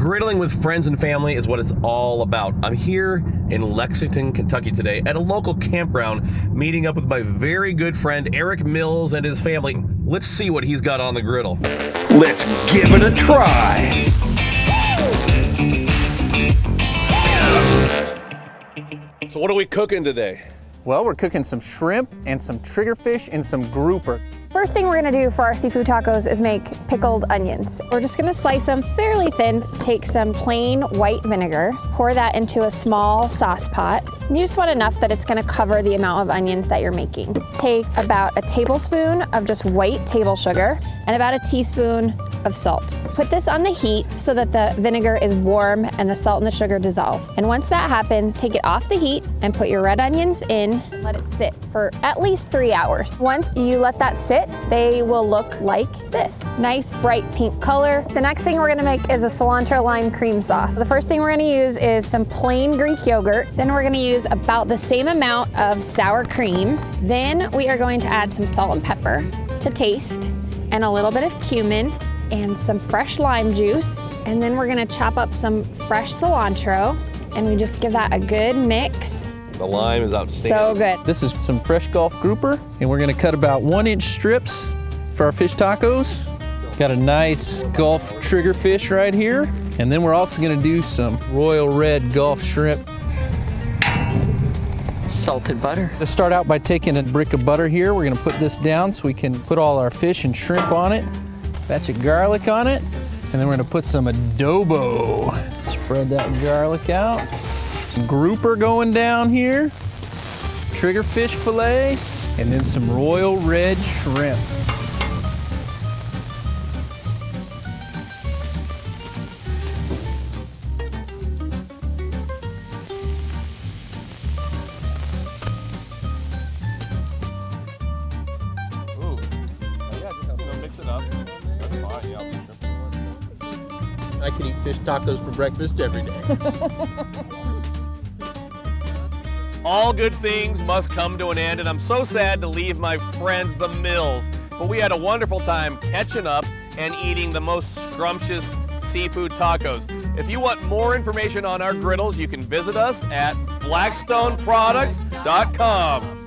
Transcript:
Griddling with friends and family is what it's all about. I'm here in Lexington, Kentucky today at a local campground, meeting up with my very good friend Eric Mills and his family. Let's see what he's got on the griddle. Let's give it a try. So what are we cooking today? Well, we're cooking some shrimp and some triggerfish and some grouper. First thing we're gonna do for our seafood tacos is make pickled onions. We're just gonna slice them fairly thin, take some plain white vinegar, pour that into a small sauce pot. And you just want enough that it's gonna cover the amount of onions that you're making. Take about a tablespoon of just white table sugar and about a teaspoon of salt. Put this on the heat so that the vinegar is warm and the salt and the sugar dissolve. And once that happens, take it off the heat and put your red onions in. Let it sit for at least 3 hours. Once you let that sit, they will look like this. Nice bright pink color. The next thing we're gonna make is a cilantro lime cream sauce. The first thing we're gonna use is some plain Greek yogurt. Then we're gonna use about the same amount of sour cream. Then we are going to add some salt and pepper to taste and a little bit of cumin and some fresh lime juice. And then we're gonna chop up some fresh cilantro and we just give that a good mix. The lime is outstanding. So good. This is some fresh Gulf grouper, and we're gonna cut about 1-inch strips for our fish tacos. Got a nice Gulf triggerfish right here. And then we're also gonna do some royal red Gulf shrimp. Salted butter. Let's start out by taking a brick of butter here. We're gonna put this down so we can put all our fish and shrimp on it. Batch of garlic on it. And then we're gonna put some adobo. Spread that garlic out. Grouper going down here. Triggerfish fillet. And then some royal red shrimp. I can eat fish tacos for breakfast every day. All good things must come to an end, and I'm so sad to leave my friends, the Mills. But we had a wonderful time catching up and eating the most scrumptious seafood tacos. If you want more information on our griddles, you can visit us at blackstoneproducts.com.